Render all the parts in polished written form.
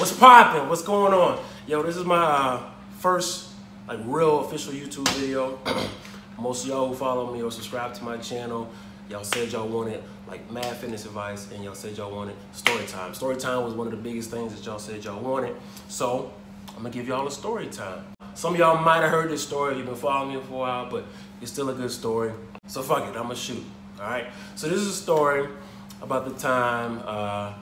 What's poppin'? What's going on? Yo, this is my first like real official YouTube video. Most of y'all who follow me or subscribe to my channel, y'all said y'all wanted like mad fitness advice, and y'all said y'all wanted story time. Story time was one of the biggest things that y'all said y'all wanted. So I'm gonna give y'all a story time. Some of y'all might have heard this story, you've been following me for a while, but it's still a good story. So fuck it, I'm gonna shoot, all right? So this is a story about the time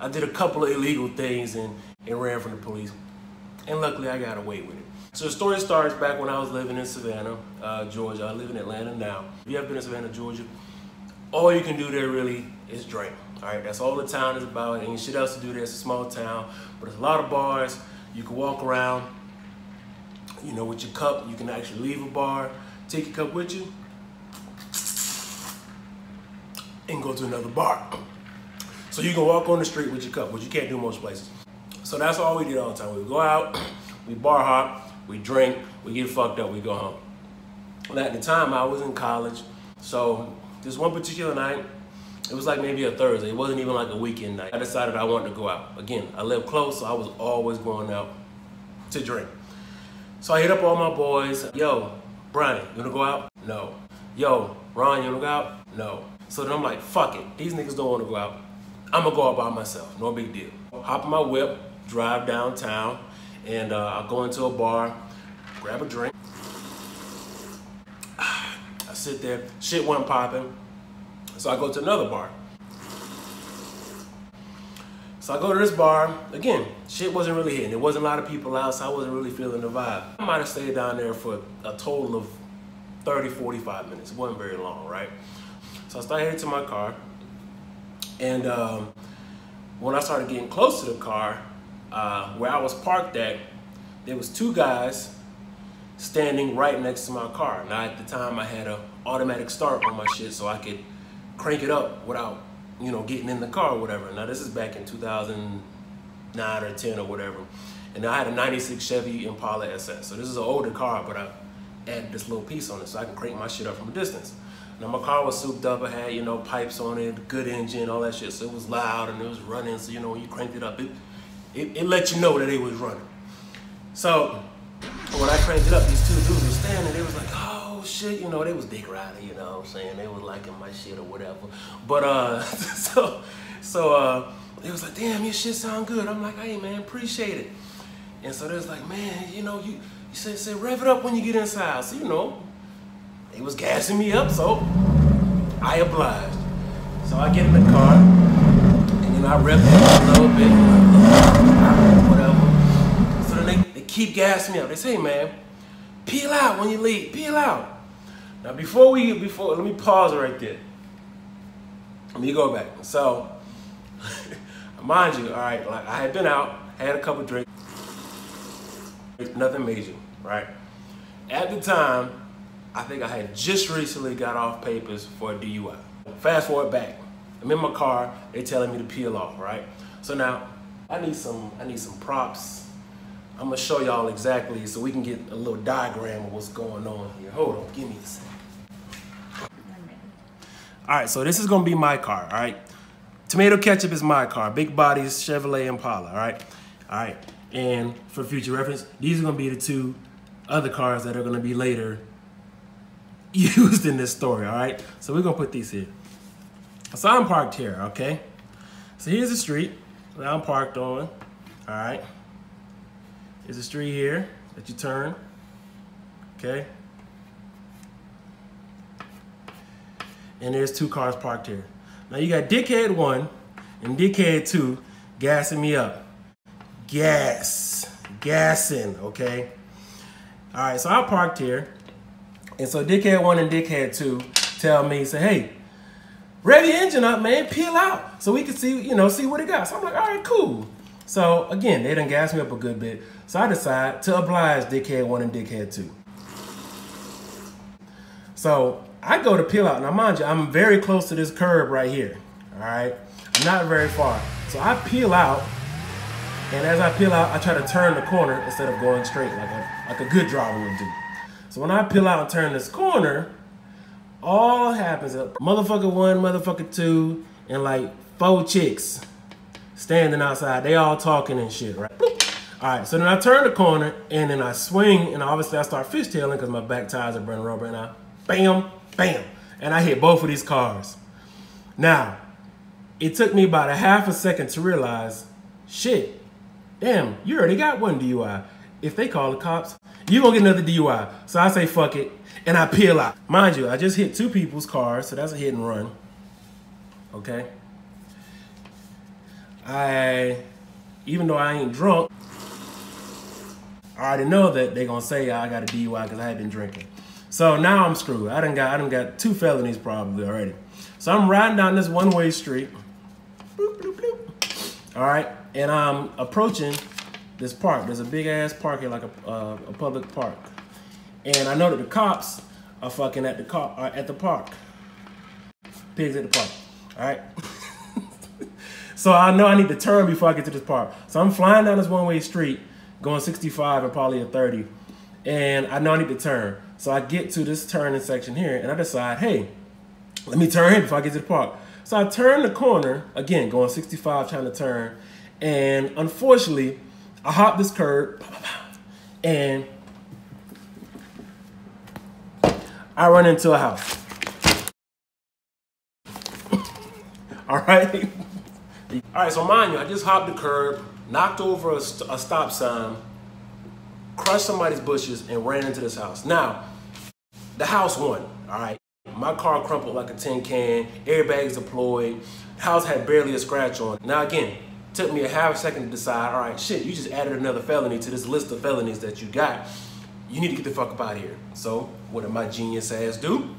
I did a couple of illegal things and ran from the police. And luckily I got away with it. So the story starts back when I was living in Savannah, Georgia. I live in Atlanta now. If you ever been to Savannah, Georgia, all you can do there really is drink. All right, that's all the town is about. Ain't shit else to do there. It's a small town, but there's a lot of bars. You can walk around, you know, with your cup. You can actually leave a bar, take your cup with you, and go to another bar. So you can walk on the street with your cup, which you can't do most places. So that's all we did all the time. We go out, we bar hop, we drink, we get fucked up, we go home. Well, at the time, I was in college. So this one particular night, it was like maybe a Thursday. It wasn't even like a weekend night. I decided I wanted to go out. Again, I live close, so I was always going out to drink. So I hit up all my boys. Yo, Brian, you wanna go out? No. Yo, Ron, you wanna go out? No. So then I'm like, fuck it. These niggas don't wanna go out. I'm gonna go out by myself, no big deal. Hop in my whip, drive downtown, and I'll go into a bar, grab a drink. I sit there, shit wasn't popping, so I go to another bar. So I go to this bar, again, shit wasn't really hitting. There wasn't a lot of people out, so I wasn't really feeling the vibe. I might have stayed down there for a total of 30, 45 minutes. It wasn't very long, right? So I started heading to my car, and when I started getting close to the car, where I was parked at, there was two guys standing right next to my car. Now at the time I had an automatic start on my shit so I could crank it up without, you know, getting in the car or whatever. Now this is back in 2009 or 10 or whatever. And I had a 96 Chevy Impala SS. So this is an older car, but I added this little piece on it so I can crank my shit up from a distance. Now my car was souped up, I had, you know, pipes on it, good engine, all that shit, so it was loud and it was running, so you know, when you cranked it up, it let you know that it was running. So when I cranked it up, these two dudes were standing, they was like, oh shit, you know, they was dick riding, you know what I'm saying, they was liking my shit or whatever. But so they was like, damn, your shit sound good. I'm like, hey man, appreciate it. And so they was like, man, you know, you say rev it up when you get inside. So you know, they was gassing me up, so I obliged. So I get in the car, and then I rev it up a little bit, whatever. So then they keep gassing me up. They say, hey man, peel out when you leave, peel out. Now before let me pause right there. Let me go back. So, mind you, all right, like I had been out, had a couple drinks, nothing major, right? At the time, I think I had just recently got off papers for a DUI. Fast forward back, I'm in my car, they're telling me to peel off, right? So now, I need some props. I'm gonna show y'all exactly so we can get a little diagram of what's going on here. Hold on, give me a second. All right, so this is gonna be my car, all right? Tomato ketchup is my car, big bodies, Chevrolet Impala, all right? All right, and for future reference, these are gonna be the two other cars that are gonna be later used in this story, all right? So we're gonna put these here. So I'm parked here, okay? So here's the street that I'm parked on, all right? There's a street here that you turn, okay? And there's two cars parked here. Now you got dickhead 1 and dickhead 2 gassing me up. Gassing, okay? All right, so I'm parked here. And so dickhead 1 and dickhead 2 tell me, say, hey, rev your engine up, man, peel out so we can see, you know, see what it got. So I'm like, all right, cool. So again, they done gassed me up a good bit. So I decide to oblige dickhead 1 and dickhead 2. So I go to peel out. Now mind you, I'm very close to this curb right here, all right? I'm not very far. So I peel out, and as I peel out, I try to turn the corner instead of going straight like a good driver would do. So when I peel out and turn this corner, all happens, motherfucker 1, motherfucker 2, and like 4 chicks standing outside. They all talking and shit, right? All right, so then I turn the corner, and then I swing, and obviously I start fishtailing because my back tires are burning rubber, and I bam, bam, and I hit both of these cars. Now, it took me about a half a second to realize, shit, damn, you already got one DUI. If they call the cops, you're gonna get another DUI. So I say, fuck it, and I peel out. Mind you, I just hit 2 people's cars, so that's a hit and run, okay? Even though I ain't drunk, I already know that they're gonna say I got a DUI because I had been drinking. So now I'm screwed. I done got 2 felonies probably already. So I'm riding down this one-way street. Bloop, bloop, bloop. All right, and I'm approaching this park. There's a big ass park here, like a public park. And I know that the cops are fucking at the park. Pigs at the park. All right. So I know I need to turn before I get to this park. So I'm flying down this one-way street, going 65 and probably a 30. And I know I need to turn. So I get to this turning section here, and I decide, hey, let me turn here before I get to the park. So I turn the corner, again, going 65, trying to turn. And unfortunately, I hop this curb, and I run into a house. All right? All right, so mind you, I just hopped the curb, knocked over a stop sign, crushed somebody's bushes, and ran into this house. Now, the house won, all right? My car crumpled like a tin can, airbags deployed, house had barely a scratch on it. Now again, took me a half a second to decide, all right, shit, you just added another felony to this list of felonies that you got. You need to get the fuck up out of here. So, what did my genius ass do?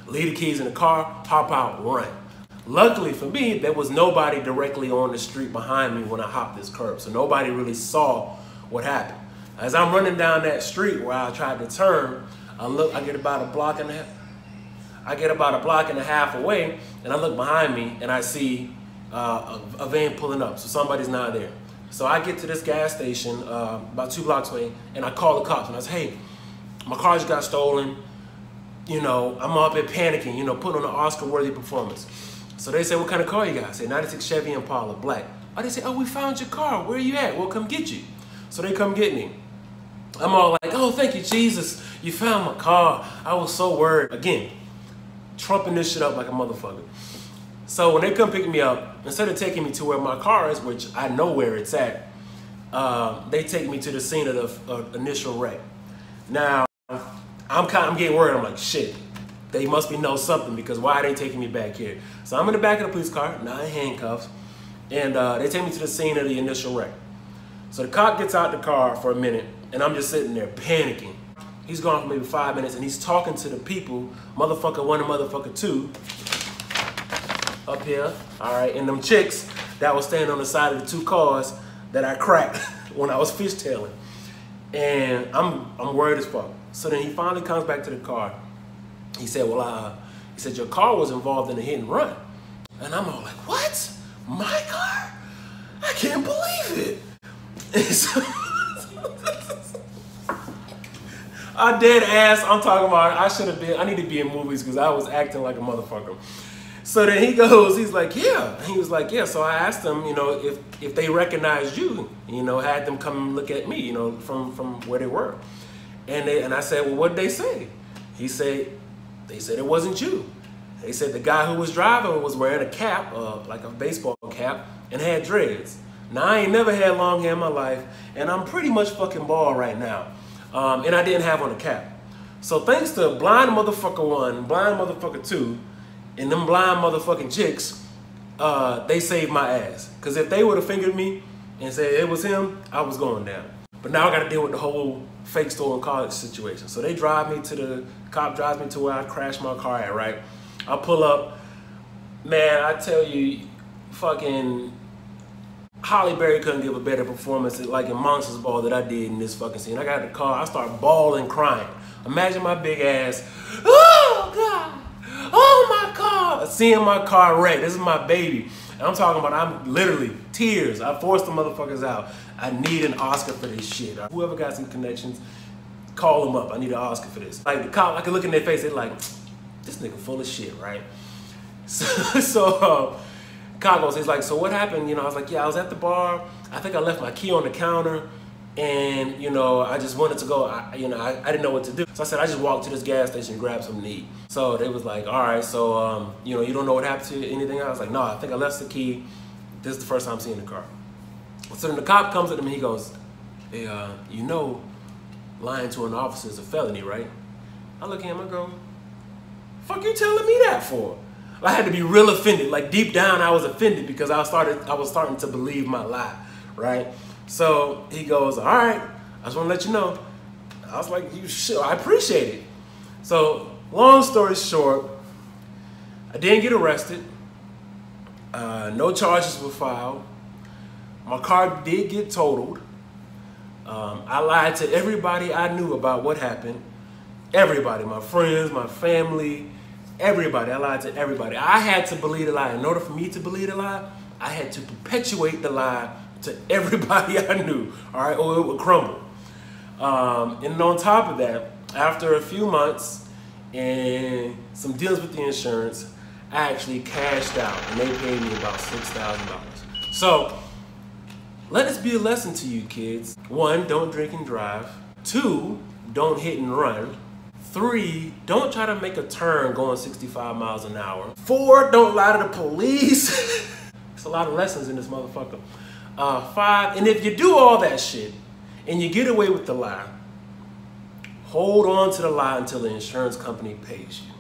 Leave the keys in the car, hop out, run. Luckily for me, there was nobody directly on the street behind me when I hopped this curb, so nobody really saw what happened. As I'm running down that street where I tried to turn, I get about a block and a half away, and I look behind me and I see a van pulling up, so somebody's not there. So I get to this gas station about 2 blocks away, and I call the cops, and I say, hey, my car just got stolen. You know, I'm up here panicking, you know, putting on an Oscar-worthy performance. So they say, what kind of car you got? I say, 96 Chevy Impala, black. Oh, they say, oh, we found your car. Where are you at? We'll come get you. So they come get me. I'm all like, oh, thank you, Jesus. You found my car. I was so worried. Again, trumping this shit up like a motherfucker. So when they come pick me up, instead of taking me to where my car is, which I know where it's at, they take me to the scene of the initial wreck. Now, I'm getting worried. I'm like, shit. They must be know something, because why are they taking me back here? So I'm in the back of the police car, not in handcuffs, and they take me to the scene of the initial wreck. So the cop gets out the car for a minute, and I'm just sitting there panicking. He's gone for maybe 5 minutes, and he's talking to the people, motherfucker 1 and motherfucker 2, up here, all right, and them chicks that was standing on the side of the 2 cars that I cracked when I was fishtailing. And I'm worried as fuck. So then he finally comes back to the car. He said, well, he said, your car was involved in a hit and run. And I'm all like, what? My car? I can't believe it. And so, I dead ass, I'm talking about, I need to be in movies because I was acting like a motherfucker. So then he goes, he's like, yeah. And he was like, yeah. So I asked them, you know, if they recognized you, you know, had them come look at me, you know, from where they were. And I said, well, what did they say? They said it wasn't you. They said the guy who was driving was wearing a cap, like a baseball cap, and had dreads. Now, I ain't never had long hair in my life, and I'm pretty much fucking bald right now. And I didn't have on a cap. So thanks to blind motherfucker 1, blind motherfucker 2, and them blind motherfucking chicks, they saved my ass. Because if they would have fingered me and said it was him, I was going down. But now I got to deal with the whole fake stolen car situation. So they drive me to the cop drives me to where I crashed my car at, right? I pull up, man, I tell you, fucking Holly Berry couldn't give a better performance like in Monsters Ball that I did in this fucking scene. I got in the car, I start bawling, crying. Imagine my big ass, oh God, oh my car, seeing my car wreck. This is my baby. And I'm talking about, I'm literally tears. I forced the motherfuckers out. I need an Oscar for this shit. Whoever got some connections, call them up. I need an Oscar for this. Like the cop, I can look in their face, they're like, this nigga full of shit, right? So Cop goes, he's like, so what happened? You know, I was like, yeah, I was at the bar. I think I left my key on the counter. And, you know, I just wanted to go, I didn't know what to do. So I said, I just walked to this gas station and grabbed something to eat. So they was like, all right, so, you know, you don't know what happened to anything? I was like, no, I think I left the key. This is the first time I'm seeing the car. So then the cop comes up to me, he goes, hey, you know, lying to an officer is a felony, right? I look at him, I go, fuck you telling me that for? I had to be real offended. Like deep down, I was offended because I was starting to believe my lie, right? So he goes, all right, I just want to let you know. I was like, you should, I appreciate it. So long story short, I didn't get arrested. No charges were filed. My car did get totaled. I lied to everybody I knew about what happened. Everybody, my friends, my family, everybody. I lied to everybody. I had to believe the lie. In order for me to believe the lie, I had to perpetuate the lie to everybody I knew, all right, or it would crumble. And on top of that, after a few months and some deals with the insurance, I actually cashed out and they paid me about $6,000. So let this be a lesson to you kids. 1, don't drink and drive. 2, don't hit and run. 3, don't try to make a turn going 65 miles an hour. 4, don't lie to the police. There's a lot of lessons in this motherfucker. 5, and if you do all that shit and you get away with the lie, hold on to the lie until the insurance company pays you.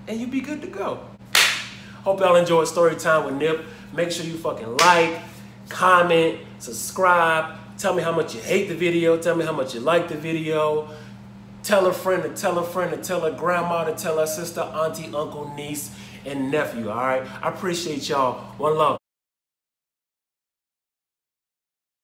And you'll be good to go. Hope y'all enjoyed Story Time with Nip. Make sure you fucking like, comment, subscribe. Tell me how much you hate the video. Tell me how much you like the video. Tell a friend to tell a friend to tell a grandma to tell her sister, auntie, uncle, niece, and nephew, all right? I appreciate y'all. One love.